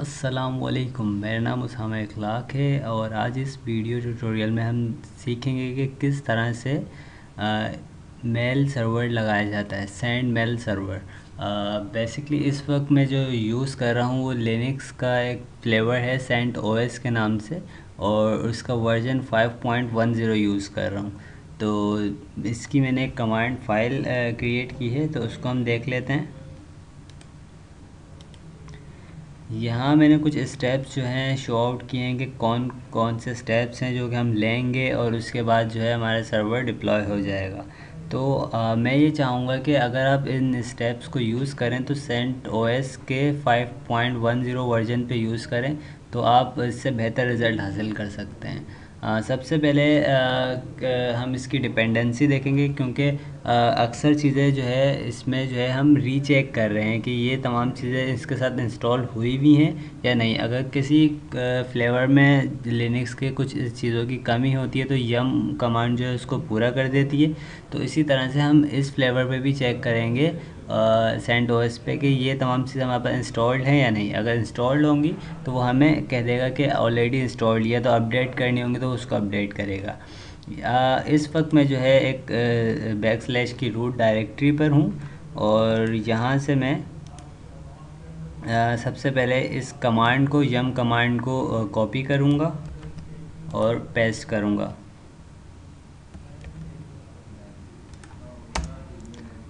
अस्सलामुअलैकुम, मेरा नाम उसामा इखलाक है और आज इस वीडियो ट्यूटोरियल में हम सीखेंगे कि किस तरह से मेल सर्वर लगाया जाता है, सेंड मेल सर्वर। बेसिकली इस वक्त मैं जो यूज़ कर रहा हूँ वो लिनक्स का एक फ्लेवर है सेंट ओएस के नाम से, और उसका वर्जन 5.10 यूज़ कर रहा हूँ। तो इसकी मैंने एक कमांड फाइल क्रिएट की है, तो उसको हम देख लेते हैं। यहाँ मैंने कुछ स्टेप्स जो हैं शो आउट किए हैं कि कौन कौन से स्टेप्स हैं जो कि हम लेंगे और उसके बाद जो है हमारा सर्वर डिप्लॉय हो जाएगा। तो मैं ये चाहूँगा कि अगर आप इन स्टेप्स को यूज़ करें तो सेंट ओएस के 5.10 वर्जन पे यूज़ करें, तो आप इससे बेहतर रिज़ल्ट हासिल कर सकते हैं। सबसे पहले हम इसकी डिपेंडेंसी देखेंगे, क्योंकि अक्सर चीज़ें जो है इसमें जो है हम रीचेक कर रहे हैं कि ये तमाम चीज़ें इसके साथ इंस्टॉल हुई भी हैं या नहीं। अगर किसी फ्लेवर में लिनक्स के कुछ चीज़ों की कमी होती है तो यम कमांड जो है उसको पूरा कर देती है। तो इसी तरह से हम इस फ्लेवर पे भी चेक करेंगे सेंट ओएस पे कि ये तमाम चीज़ें हमारे पास इंस्टॉल्ड हैं या नहीं। अगर इंस्टॉल्ड होंगी तो वो हमें कह देगा कि ऑलरेडी इंस्टॉल्ड, या तो अपडेट करनी होंगी तो उसको अपडेट करेगा। इस वक्त मैं जो है एक बैकस्लैश की रूट डायरेक्टरी पर हूँ, और यहाँ से मैं सबसे पहले इस कमांड को, यम कमांड को कॉपी करूँगा और पेस्ट करूँगा,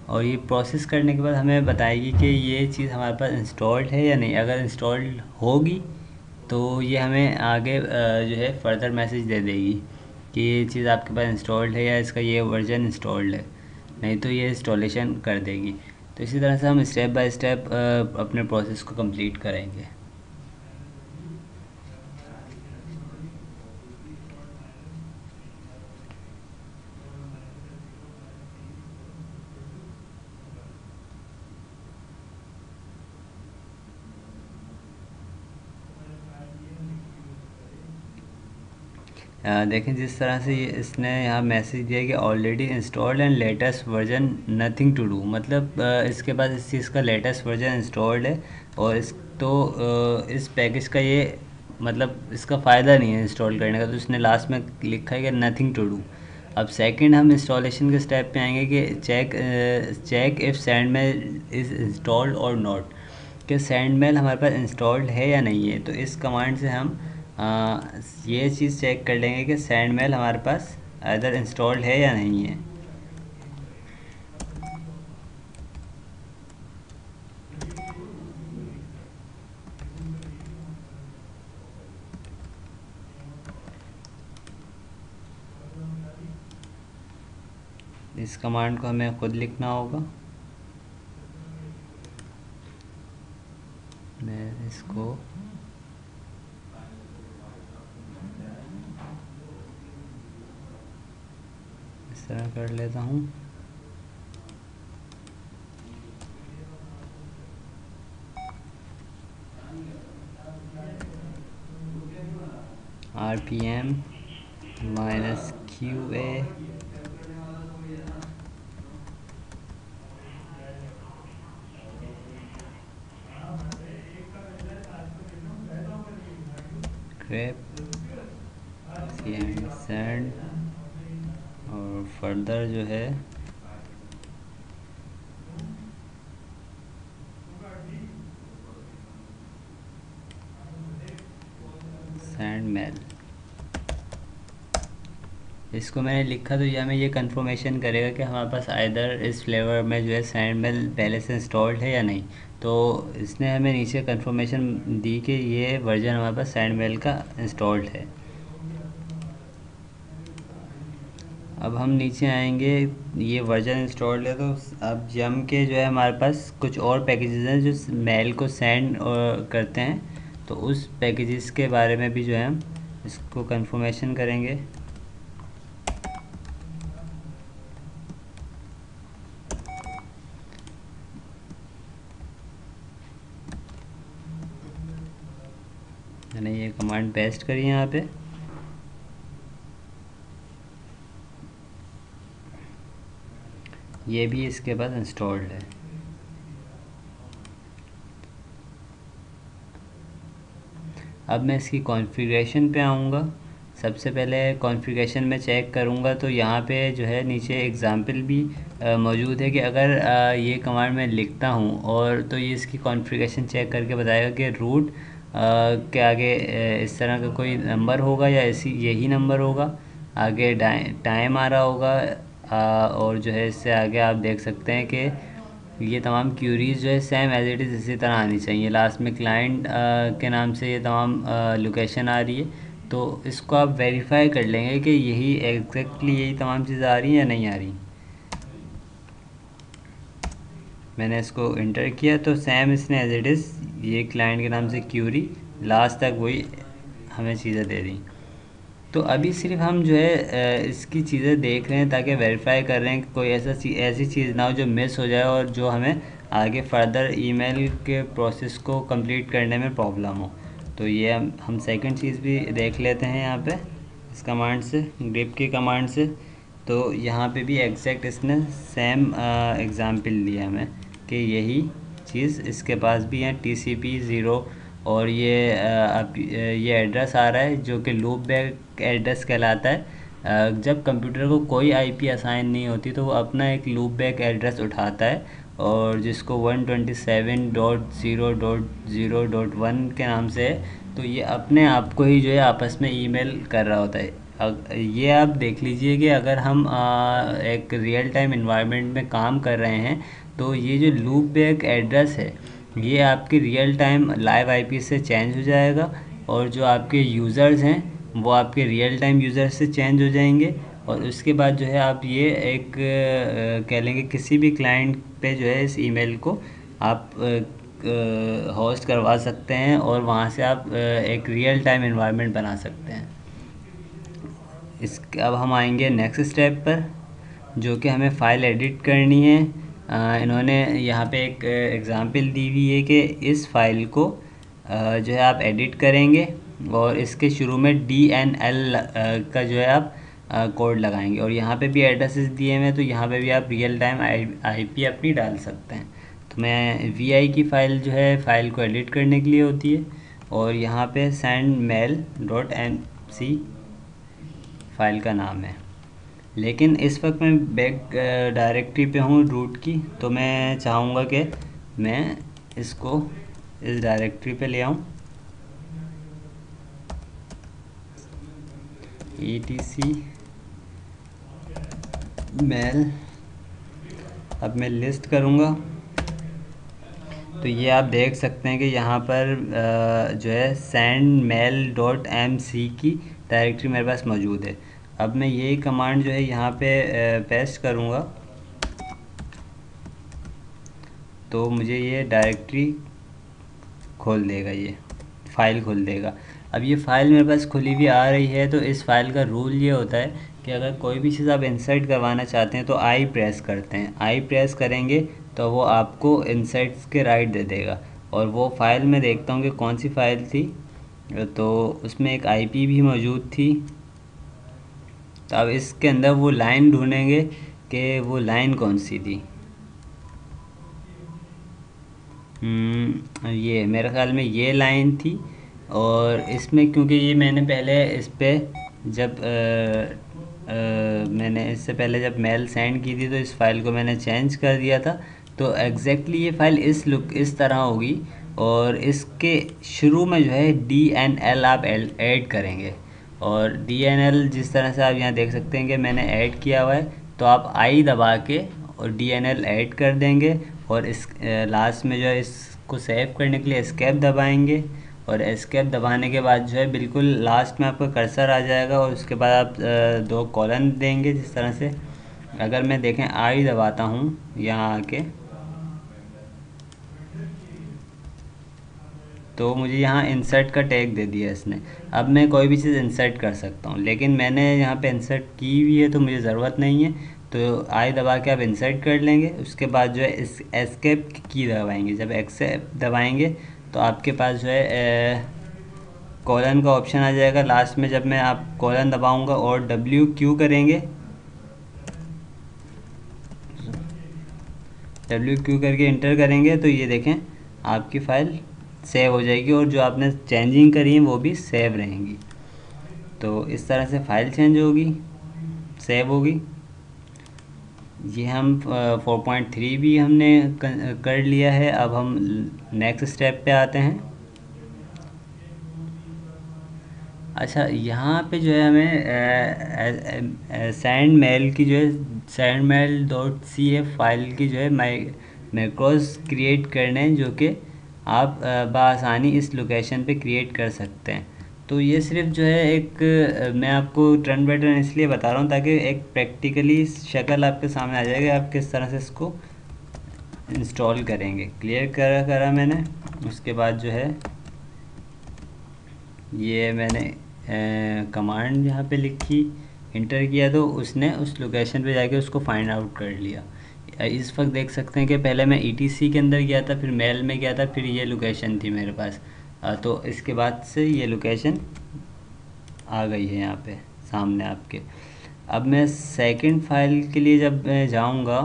और ये प्रोसेस करने के बाद हमें बताएगी कि ये चीज़ हमारे पास इंस्टॉल्ड है या नहीं। अगर इंस्टॉल्ड होगी तो ये हमें आगे जो है फर्दर मैसेज दे देगी कि ये चीज़ आपके पास इंस्टॉल्ड है या इसका ये वर्जन इंस्टॉल्ड है, नहीं तो ये इंस्टॉलेशन कर देगी। तो इसी तरह से हम स्टेप बाय स्टेप अपने प्रोसेस को कंप्लीट करेंगे। देखें जिस तरह से इसने यहाँ मैसेज दिया कि already installed and latest version nothing to do, मतलब इसके पास इस चीज़ का लेटेस्ट वर्जन इंस्टॉल्ड है, और इस पैकेज का ये मतलब इसका फ़ायदा नहीं है इंस्टॉल करने का। तो इसने लास्ट में लिखा है कि नथिंग टू डू। अब सेकंड हम इंस्टॉलेशन के स्टेप पे आएंगे कि check if send mail is installed और नॉट, कि सेंड मेल हमारे पास इंस्टॉल्ड है या नहीं है। तो इस कमांड से हम ये चीज़ चेक कर लेंगे कि सेंड मेल हमारे पास अदर इंस्टॉल्ड है या नहीं है। इस कमांड को हमें खुद लिखना होगा। मैं इसको इस तरह कर लेता हूँ। RPM -QA grep cmd send, और फर्दर जो है सेंड मेल। इसको मैंने लिखा तो यह हमें ये कंफर्मेशन करेगा कि हमारे पास आइदर इस फ्लेवर में जो है सेंड मेल पहले से इंस्टॉल्ड है या नहीं। तो इसने हमें नीचे कंफर्मेशन दी कि ये वर्जन हमारे पास सेंड मेल का इंस्टॉल्ड है। अब हम नीचे आएंगे, ये वर्जन इंस्टॉल्ड है, तो अब जम के जो है हमारे पास कुछ और पैकेजेस हैं जो मेल को सेंड करते हैं। तो उस पैकेजेस के बारे में भी जो है हम इसको कंफर्मेशन करेंगे। मैंने ये कमांड पेस्ट करी है यहाँ पे। ये भी इसके पास इंस्टॉल्ड है। अब मैं इसकी कॉन्फ़िगरेशन पे आऊँगा। सबसे पहले कॉन्फ़िगरेशन में चेक करूँगा तो यहाँ पे जो है नीचे एग्ज़ाम्पल भी मौजूद है कि अगर ये कमांड मैं लिखता हूँ और तो ये इसकी कॉन्फ़िगरेशन चेक करके बताएगा कि रूट के आगे इस तरह का कोई नंबर होगा या इसी यही नंबर होगा, आगे टाइम आ रहा होगा और जो है इससे आगे आप देख सकते हैं कि ये तमाम क्यूरीज जो है सेम एज इट इज़ इसी तरह आनी चाहिए। लास्ट में क्लाइंट के नाम से ये तमाम लोकेशन आ रही है, तो इसको आप वेरीफाई कर लेंगे कि यही एग्जैक्टली यही तमाम चीज़ें आ रही हैं या नहीं आ रही। मैंने इसको इंटर किया तो सेम इसने एज इट इज़ ये क्लाइंट के नाम से क्यूरी लास्ट तक वही हमें चीज़ें दे दी। तो अभी सिर्फ हम जो है इसकी चीज़ें देख रहे हैं ताकि वेरीफाई कर रहे हैं कि कोई ऐसी चीज़ ना हो जो मिस हो जाए और जो हमें आगे फर्दर ईमेल के प्रोसेस को कंप्लीट करने में प्रॉब्लम हो। तो ये हम सेकंड चीज़ भी देख लेते हैं यहाँ पे इस कमांड से, ग्रिप की कमांड से। तो यहाँ पे भी एग्जैक्ट इसने सेम एग्ज़ाम्पल दिया हमें कि यही चीज़ इसके पास भी है, TCP 0 और ये ये एड्रेस आ रहा है जो कि लूप बैक एड्रेस कहलाता है। जब कंप्यूटर को कोई IP असाइन नहीं होती तो वो अपना एक लूप बैक एड्रेस उठाता है और जिसको 127.0.0.1 के नाम से है। तो ये अपने आप को ही जो है आपस में ईमेल कर रहा होता है। ये आप देख लीजिए कि अगर हम एक रियल टाइम इन्वायरमेंट में काम कर रहे हैं तो ये जो लूप बैक एड्रेस है ये आपके रियल टाइम लाइव IP से चेंज हो जाएगा और जो आपके यूज़र्स हैं वो आपके रियल टाइम यूज़र्स से चेंज हो जाएंगे। और उसके बाद जो है आप ये एक कह लेंगे किसी भी क्लाइंट पे जो है इस ईमेल को आप होस्ट करवा सकते हैं और वहाँ से आप एक रियल टाइम एनवायरनमेंट बना सकते हैं। अब हम आएंगे नेक्स्ट स्टेप पर जो कि हमें फ़ाइल एडिट करनी है। इन्होंने यहाँ पे एक एग्ज़ाम्पल दी हुई है कि इस फाइल को जो है आप एडिट करेंगे और इसके शुरू में DNL का जो है आप कोड लगाएंगे और यहाँ पे भी एड्रेसेस दिए हुए हैं तो यहाँ पे भी आप रियल टाइम IP अपनी डाल सकते हैं। तो मैं VI की फ़ाइल जो है फ़ाइल को एडिट करने के लिए होती है और यहाँ पे sendmail.mc फ़ाइल का नाम है। लेकिन इस वक्त मैं बैक डायरेक्टरी पे हूँ रूट की, तो मैं चाहूँगा कि मैं इसको इस डायरेक्टरी पे ले आऊँ etc मेल। अब मैं लिस्ट करूँगा तो ये आप देख सकते हैं कि यहाँ पर जो है sendmail.mc की डायरेक्टरी मेरे पास मौजूद है। अब मैं यही कमांड जो है यहाँ पे पेस्ट करूँगा तो मुझे ये डायरेक्टरी खोल देगा, ये फ़ाइल खोल देगा। अब ये फ़ाइल मेरे पास खुली हुई आ रही है तो इस फाइल का रूल ये होता है कि अगर कोई भी चीज़ आप इंसर्ट करवाना चाहते हैं तो I प्रेस करते हैं। I प्रेस करेंगे तो वो आपको इंसर्ट्स के राइट दे देगा और वो फ़ाइल मैं देखता हूँ कि कौन सी फ़ाइल थी, तो उसमें एक IP भी मौजूद थी। तो अब इसके अंदर वो लाइन ढूंढेंगे कि वो लाइन कौन सी थी। ये मेरे ख्याल में ये लाइन थी और इसमें क्योंकि ये मैंने पहले इस पर जब मैंने इससे पहले जब मेल सेंड की थी तो इस फाइल को मैंने चेंज कर दिया था। तो एग्जैक्टली ये फ़ाइल इस तरह होगी और इसके शुरू में जो है DNL आप ऐड करेंगे और DNL जिस तरह से आप यहाँ देख सकते हैं कि मैंने ऐड किया हुआ है, तो आप I दबा के और DNL ऐड कर देंगे और इस लास्ट में जो है इसको सेव करने के लिए एस्केप दबाएंगे और एस्केप दबाने के बाद जो है बिल्कुल लास्ट में आपका कर्सर आ जाएगा और उसके बाद आप 2 कॉलन देंगे जिस तरह से। अगर मैं देखें I दबाता हूँ यहाँ आके तो मुझे यहाँ इंसर्ट का टैग दे दिया इसने। अब मैं कोई भी चीज़ इंसर्ट कर सकता हूँ लेकिन मैंने यहाँ पे इंसर्ट की हुई है तो मुझे ज़रूरत नहीं है। तो I दबा के आप इंसर्ट कर लेंगे, उसके बाद जो है इस एस्केप की दबाएंगे। जब एस्केप दबाएंगे तो आपके पास जो है कॉलन का ऑप्शन आ जाएगा लास्ट में। जब मैं आप कॉलन दबाऊंगा और WQ करेंगे, WQ करके इंटर करेंगे तो ये देखें आपकी फ़ाइल सेव हो जाएगी और जो आपने चेंजिंग करी है वो भी सेव रहेंगी। तो इस तरह से फाइल चेंज होगी, सेव होगी। ये हम 4.3 भी हमने कर लिया है। अब हम नेक्स्ट स्टेप पे आते हैं। अच्छा, यहाँ पे जो है हमें सैंड मेल की जो है send mail dot C F file की जो है मैक्रोज क्रिएट करने हैं, जो कि आप बआसानी इस लोकेशन पे क्रिएट कर सकते हैं। तो ये सिर्फ जो है एक मैं आपको टर्न बाय टर्न इसलिए बता रहा हूँ ताकि एक प्रैक्टिकली शक्ल आपके सामने आ जाएगी, आप किस तरह से इसको इंस्टॉल करेंगे। क्लियर करा मैंने। उसके बाद जो है ये मैंने कमांड यहाँ पे लिखी, इंटर किया, तो उसने उस लोकेशन पे जाके उसको फाइंड आउट कर लिया। इस वक्त देख सकते हैं कि पहले मैं ईटीसी के अंदर गया था, फिर मेल में गया था, फिर ये लोकेशन थी मेरे पास। तो इसके बाद से ये लोकेशन आ गई है यहाँ पे सामने आपके। अब मैं सेकंड फाइल के लिए जब मैं जाऊँगा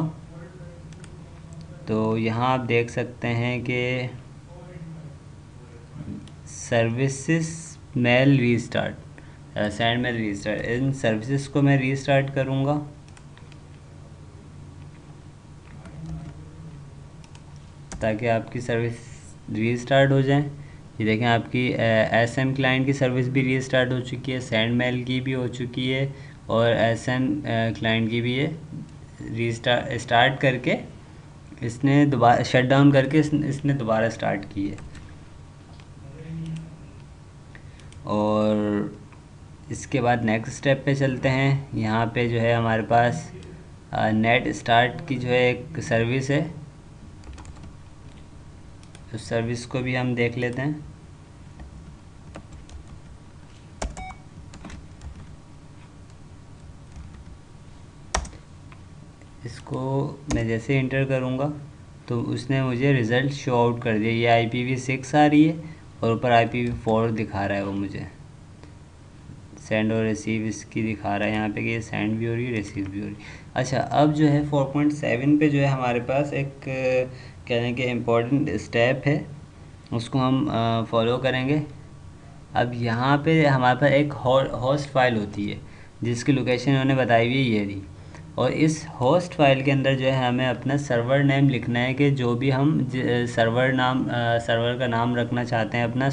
तो यहाँ आप देख सकते हैं कि services mail restart, send mail restart, इन सर्विसेज को मैं रीस्टार्ट करूँगा ताकि आपकी सर्विस रीस्टार्ट हो जाए। ये देखें, आपकी एसएम क्लाइंट की सर्विस भी रीस्टार्ट हो चुकी है, सैंड मेल की भी हो चुकी है, और एसएम क्लाइंट की भी है स्टार्ट करके इसने दोबारा शट डाउन करके इसने दोबारा स्टार्ट की है। और इसके बाद नेक्स्ट स्टेप पे चलते हैं। यहाँ पे जो है हमारे पास नेट स्टार्ट की जो है एक सर्विस है, उस सर्विस को भी हम देख लेते हैं। इसको मैं जैसे इंटर करूँगा तो उसने मुझे रिज़ल्ट शो आउट कर दिया। ये IPv6 आ रही है और ऊपर IPv4 दिखा रहा है वो मुझे। सेंड और रिसीव इसकी दिखा रहा है यहाँ पे कि ये सेंड भी हो रही है, रिसीव भी हो रही है। अच्छा, अब जो है 4.7 पे जो है हमारे पास एक कहने के इम्पोर्टेंट स्टेप है, उसको हम फॉलो करेंगे। अब यहाँ पे हमारे पास एक होस्ट फाइल होती है जिसकी लोकेशन उन्होंने बताई हुई है ये रही, और इस होस्ट फाइल के अंदर जो है हमें अपना सर्वर नेम लिखना है कि जो भी हम सर्वर का नाम रखना चाहते हैं, अपना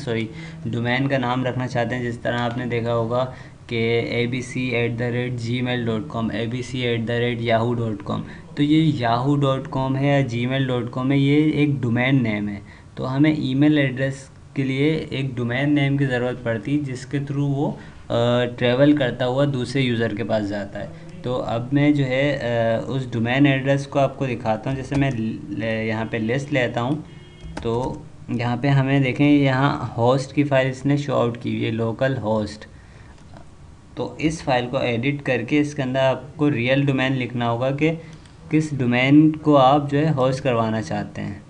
डोमेन का नाम रखना चाहते हैं। जिस तरह आपने देखा होगा कि abc@gmail.com, abc@yahoo.com, तो ये yahoo.com है या gmail.com है, ये एक डोमेन नेम है। तो हमें ईमेल एड्रेस के लिए एक डोमेन नेम की ज़रूरत पड़ती है जिसके थ्रू वो ट्रैवल करता हुआ दूसरे यूज़र के पास जाता है। तो अब मैं जो है उस डोमेन एड्रेस को आपको दिखाता हूँ। जैसे मैं यहाँ पे लिस्ट लेता हूँ तो यहाँ पे हमें देखें, यहाँ होस्ट की फ़ाइल इसने शो आउट की हुई है, लोकल होस्ट। तो इस फाइल को एडिट करके इसके अंदर आपको रियल डोमेन लिखना होगा कि किस डोमेन को आप जो है होस्ट करवाना चाहते हैं।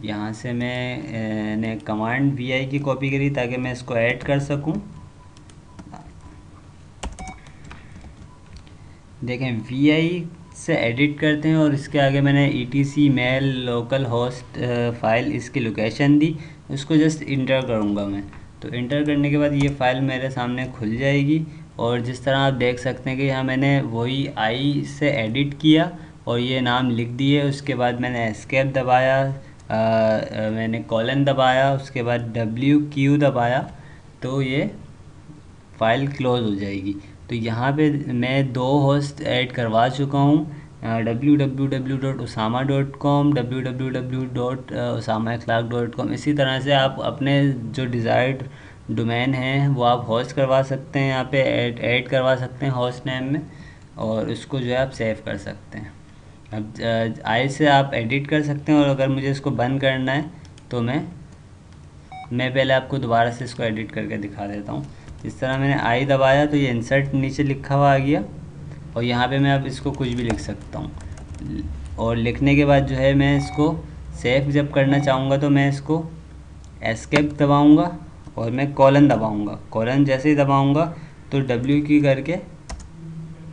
यहाँ से मैंने कमांड vi की कॉपी करी ताकि मैं इसको ऐड कर सकूँ। देखें, vi से एडिट करते हैं और इसके आगे मैंने etc mail local host file इसकी लोकेशन दी, उसको जस्ट इंटर करूँगा मैं। तो इंटर करने के बाद ये फ़ाइल मेरे सामने खुल जाएगी। और जिस तरह आप देख सकते हैं कि यहाँ मैंने वही i से एडिट किया और ये नाम लिख दिए। उसके बाद मैंने एस्केप दबाया, मैंने कॉलन दबाया, उसके बाद WQ दबाया, तो ये फ़ाइल क्लोज़ हो जाएगी। तो यहाँ पे मैं 2 होस्ट ऐड करवा चुका हूँ, www.usama.com, www.usamaakhlaq.com। इसी तरह से आप अपने जो डिज़ायर्ड डोमेन हैं वो आप होस्ट करवा सकते हैं, यहाँ पे ऐड करवा सकते हैं होस्ट नेम में, और उसको जो है आप सेव कर सकते हैं। अब आई से आप एडिट कर सकते हैं, और अगर मुझे इसको बंद करना है तो मैं पहले आपको दोबारा से इसको एडिट करके दिखा देता हूँ। इस तरह मैंने आई दबाया तो ये इंसर्ट नीचे लिखा हुआ आ गया, और यहाँ पे मैं अब इसको कुछ भी लिख सकता हूँ। और लिखने के बाद जो है मैं इसको सेव जब करना चाहूँगा तो मैं इसको एस्केप दबाऊँगा और मैं कॉलन दबाऊँगा। कॉलन जैसे ही दबाऊँगा तो WQ करके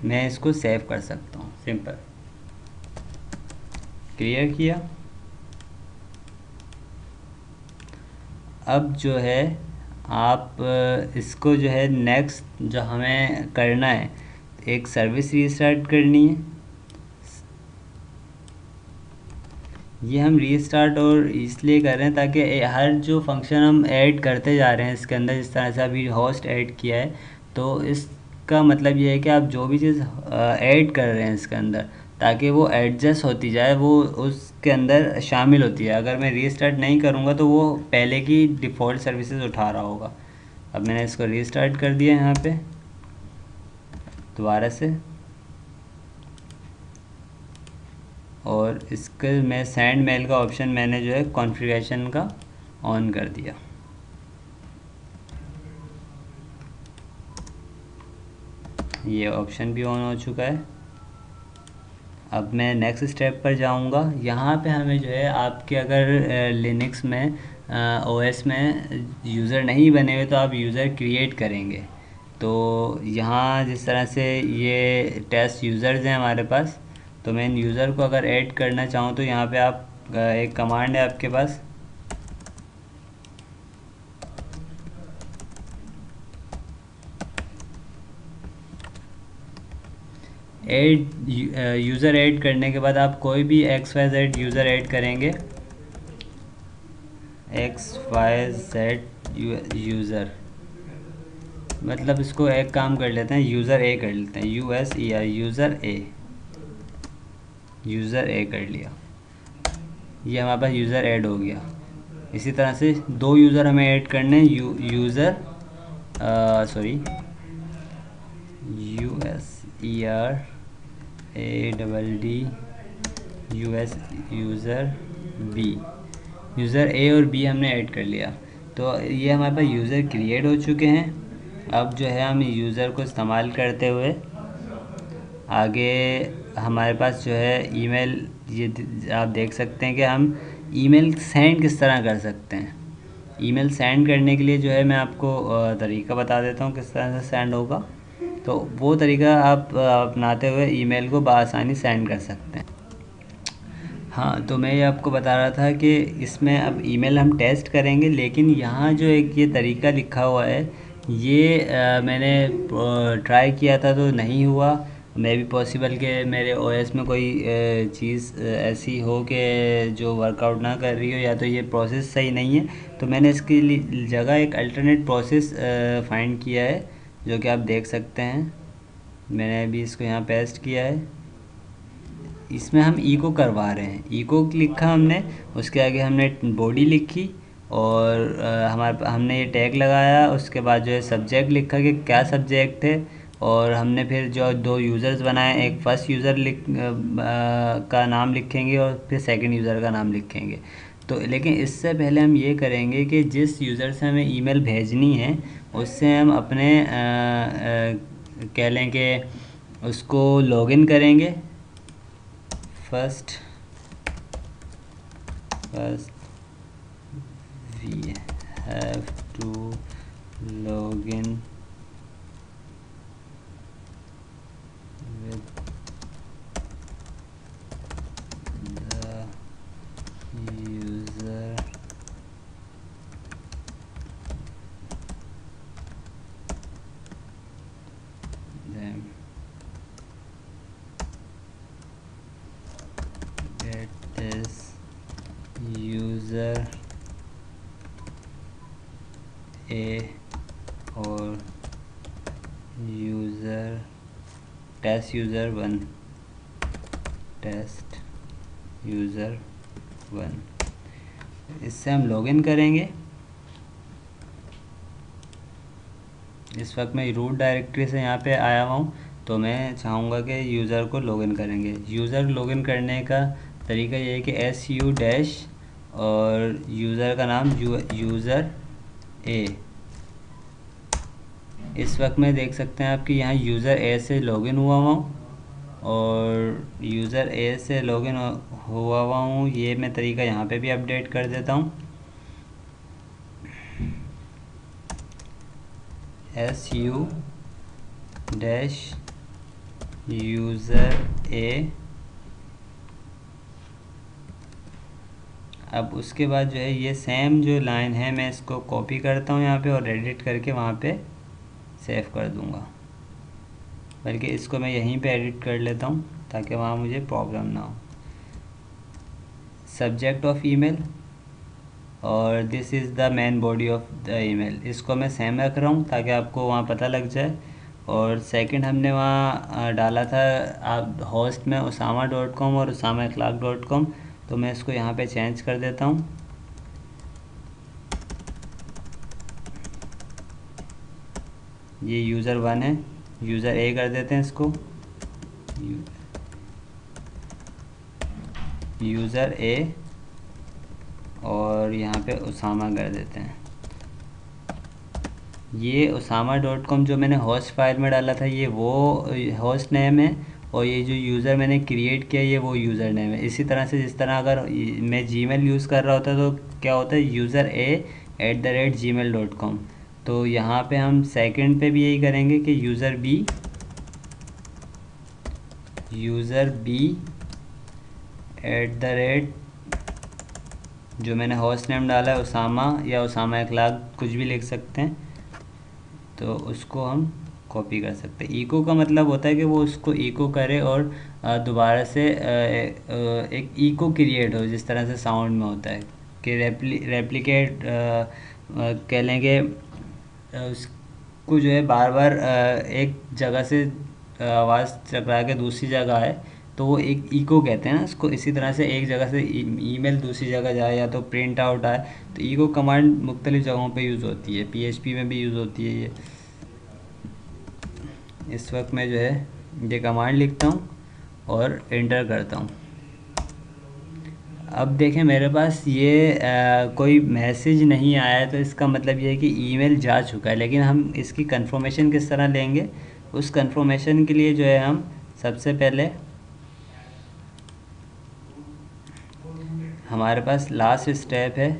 मैं इसको सेव कर सकता हूँ। सिंपल। क्लियर किया। अब जो है आप इसको जो है नेक्स्ट जो हमें करना है, एक सर्विस रीस्टार्ट करनी है। ये हम रीस्टार्ट और इसलिए कर रहे हैं ताकि हर जो फंक्शन हम ऐड करते जा रहे हैं इसके अंदर, जिस तरह से अभी होस्ट ऐड किया है, तो इसका मतलब ये है कि आप जो भी चीज़ ऐड कर रहे हैं इसके अंदर, ताकि वो एडजस्ट होती जाए, वो उसके अंदर शामिल होती है। अगर मैं रीस्टार्ट नहीं करूँगा तो वो पहले की डिफ़ॉल्ट सर्विसेज उठा रहा होगा। अब मैंने इसको रीस्टार्ट कर दिया यहाँ पे दोबारा से, और इसके मैं सेंड मेल का ऑप्शन मैंने जो है कॉन्फ़िगरेशन का ऑन कर दिया। ये ऑप्शन भी ऑन हो चुका है। अब मैं नेक्स्ट स्टेप पर जाऊंगा। यहाँ पे हमें जो है आपके अगर लिनक्स में ओएस में यूज़र नहीं बने हुए तो आप यूज़र क्रिएट करेंगे। तो यहाँ जिस तरह से ये टेस्ट यूज़र्स हैं हमारे पास, तो मैं इन यूज़र को अगर ऐड करना चाहूँ तो यहाँ पे आप एक कमांड है आपके पास, ऐड यूज़र ऐड करने के बाद आप कोई भी XYZ यूज़र ऐड करेंगे, XYZ यूज़र, मतलब इसको एक काम कर लेते हैं, यूज़र ए कर लेते हैं, USER यूज़र ए कर लिया। ये हमारे पास यूज़र ऐड हो गया। इसी तरह से दो यूज़र हमें ऐड करने हैं, user user B, user A और बी हमने ऐड कर लिया। तो ये हमारे पास यूज़र क्रिएट हो चुके हैं। अब जो है हम यूज़र को इस्तेमाल करते हुए आगे हमारे पास जो है ईमेल, ये आप देख सकते हैं कि हम ईमेल सेंड किस तरह कर सकते हैं। ईमेल सेंड करने के लिए जो है मैं आपको तरीका बता देता हूँ किस तरह से सेंड होगा। तो वो तरीका आप अपनाते हुए ईमेल को बआसानी सेंड कर सकते हैं। हाँ, तो मैं ये आपको बता रहा था कि इसमें अब ईमेल हम टेस्ट करेंगे, लेकिन यहाँ जो एक ये तरीका लिखा हुआ है, ये मैंने ट्राई किया था तो नहीं हुआ। मे भी पॉसिबल कि मेरे ओएस में कोई चीज़ ऐसी हो कि जो वर्कआउट ना कर रही हो, या तो ये प्रोसेस सही नहीं है। तो मैंने इसके लिए जगह एक अल्टरनेट प्रोसेस फाइंड किया है, जो कि आप देख सकते हैं। मैंने अभी इसको यहाँ पेस्ट किया है। इसमें हम इको करवा रहे हैं, इको लिखा हमने, उसके आगे हमने बॉडी लिखी, और हमने ये टैग लगाया। उसके बाद जो है सब्जेक्ट लिखा कि क्या सब्जेक्ट है, और हमने फिर जो दो यूज़र्स बनाए, एक फ़र्स्ट यूज़र का नाम लिखेंगे और फिर सेकंड यूज़र का नाम लिखेंगे। तो लेकिन इससे पहले हम ये करेंगे कि जिस यूज़र से हमें ईमेल भेजनी है उससे हम अपने कह लें कि उसको लॉगिन करेंगे। first we have to log in with the user then get is user A और user test user 1, test user 1, इससे हम लॉगिन करेंगे। इस वक्त मैं रूट डायरेक्टरी से यहाँ पे आया हुआ हूँ, तो मैं चाहूँगा कि यूज़र को लॉगिन करेंगे। यूज़र लॉगिन करने का तरीका ये है कि SU डैश और यूज़र का नाम यूज़र ए। इस वक्त में देख सकते हैं आपकी यहाँ यूज़र ए से लॉगिन हुआ हूँ, और यूज़र ए से लॉगिन हुआ हूँ। ये मैं तरीका यहाँ पे भी अपडेट कर देता हूँ। SU डैश यूज़र ए अब उसके बाद जो है ये सेम जो लाइन है मैं इसको कॉपी करता हूँ यहाँ पे और एडिट करके वहाँ पे सेव कर दूँगा। बल्कि इसको मैं यहीं पे एडिट कर लेता हूँ ताकि वहाँ मुझे प्रॉब्लम ना हो। सब्जेक्ट ऑफ ईमेल और this is the main body of the email, इसको मैं सेम रख रहा हूँ ताकि आपको वहाँ पता लग जाए। और सेकंड हमने वहाँ डाला था आप होस्ट में usama.com और usama.com, तो मैं इसको यहाँ पे चेंज कर देता हूँ। ये यूज़र 1 है, यूज़र ए कर देते हैं इसको, यूज़र ए, और यहाँ पे उसामा कर देते हैं। ये usama.com जो मैंने होस्ट फाइल में डाला था ये वो होस्ट नेम है, और ये जो यूज़र मैंने क्रिएट किया ये वो यूज़र नेम है। इसी तरह से जिस तरह अगर मैं जीमेल यूज़ कर रहा होता तो क्या होता है यूज़र a@gmail.com, तो यहाँ पे हम सेकंड पे भी यही करेंगे कि यूज़र b जो मैंने होस्ट नेम डाला है उसामा या उसामा इखलाक कुछ भी लिख सकते हैं, तो उसको हम कॉपी कर सकते हैं। इको का मतलब होता है कि वो उसको इको करे और दोबारा से एक इको क्रिएट हो, जिस तरह से साउंड में होता है कि रेप्लिकेट कह लेंगे उसको जो है बार बार एक जगह से आवाज़ टकरा के दूसरी जगह आए, तो वो एक इको कहते हैं ना इसको। इसी तरह से एक जगह से ईमेल दूसरी जगह जाए या तो प्रिंट आउट आए, तो इको कमांड मुख्तलिफ़ जगहों पे यूज़ होती है, PHP में भी यूज़ होती है ये। इस वक्त मैं जो है ये कमांड लिखता हूँ और एंटर करता हूँ। अब देखें मेरे पास ये कोई मैसेज नहीं आया है, तो इसका मतलब ये है कि ईमेल जा चुका है। लेकिन हम इसकी कंफर्मेशन किस तरह लेंगे, उस कंफर्मेशन के लिए जो है हम सबसे पहले हमारे पास लास्ट स्टेप है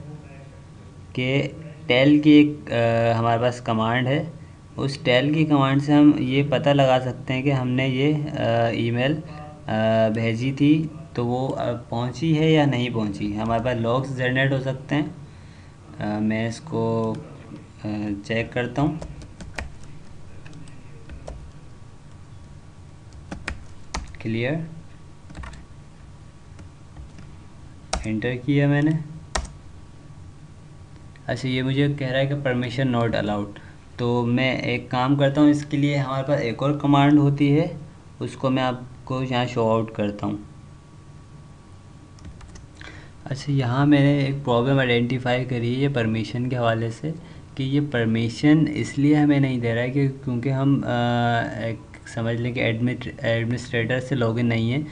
कि टेल की एक हमारे पास कमांड है। उस टेल की कमांड से हम ये पता लगा सकते हैं कि हमने ये ईमेल भेजी थी तो वो पहुंची है या नहीं पहुंची। हमारे पास लॉग्स जनरेट हो सकते हैं। मैं इसको चेक करता हूँ। क्लियर, एंटर किया मैंने। अच्छा, ये मुझे कह रहा है कि परमिशन नॉट अलाउड, तो मैं एक काम करता हूँ, इसके लिए हमारे पास एक और कमांड होती है, उसको मैं आपको यहाँ शो आउट करता हूँ। अच्छा, यहाँ मैंने एक प्रॉब्लम आइडेंटिफाई करी है ये परमिशन के हवाले से, कि ये परमिशन इसलिए हमें नहीं दे रहा है कि क्योंकि हम एक समझ लें कि एडमिनिस्ट्रेटर से लॉगिन नहीं है,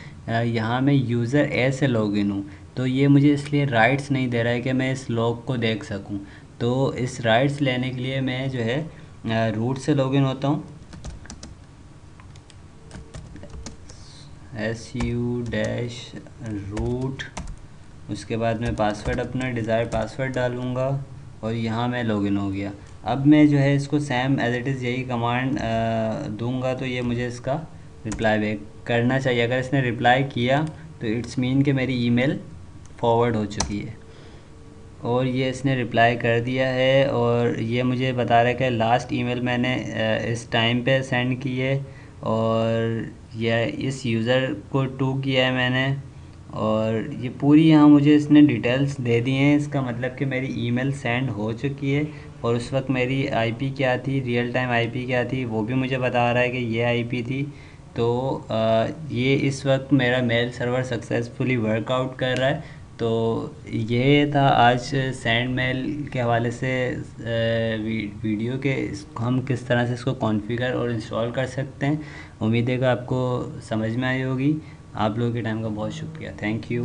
यहाँ मैं यूज़र ए से लॉगिन हूँ, तो ये मुझे इसलिए राइट्स नहीं दे रहा है कि मैं इस लॉग को देख सकूँ। तो इस राइट्स लेने के लिए मैं जो है रूट से लॉगिन होता हूँ, SU-root, उसके बाद मैं पासवर्ड अपना डिज़ायर पासवर्ड डालूँगा और यहाँ मैं लॉगिन हो गया। अब मैं जो है इसको सेम एज इट इज़ यही कमांड दूंगा, तो ये मुझे इसका रिप्लाई बैक करना चाहिए। अगर इसने रिप्लाई किया तो इट्स मीन कि मेरी ईमेल फॉरवर्ड हो चुकी है, और ये इसने रिप्लाई कर दिया है। और ये मुझे बता रहा है कि लास्ट ईमेल मैंने इस टाइम पे सेंड की है, और यह इस यूज़र को टू किया है मैंने, और ये पूरी यहाँ मुझे इसने डिटेल्स दे दी हैं। इसका मतलब कि मेरी ईमेल सेंड हो चुकी है, और उस वक्त मेरी आईपी क्या थी, रियल टाइम आईपी क्या थी, वो भी मुझे बता रहा है कि ये आईपी थी। तो ये इस वक्त मेरा मेल सर्वर सक्सेसफुली वर्कआउट कर रहा है। तो ये था आज सेंड मेल के हवाले से वीडियो के हम किस तरह से इसको कॉन्फ़िगर और इंस्टॉल कर सकते हैं। उम्मीद है कि आपको समझ में आई होगी। आप लोगों के टाइम का बहुत शुक्रिया। Thank you.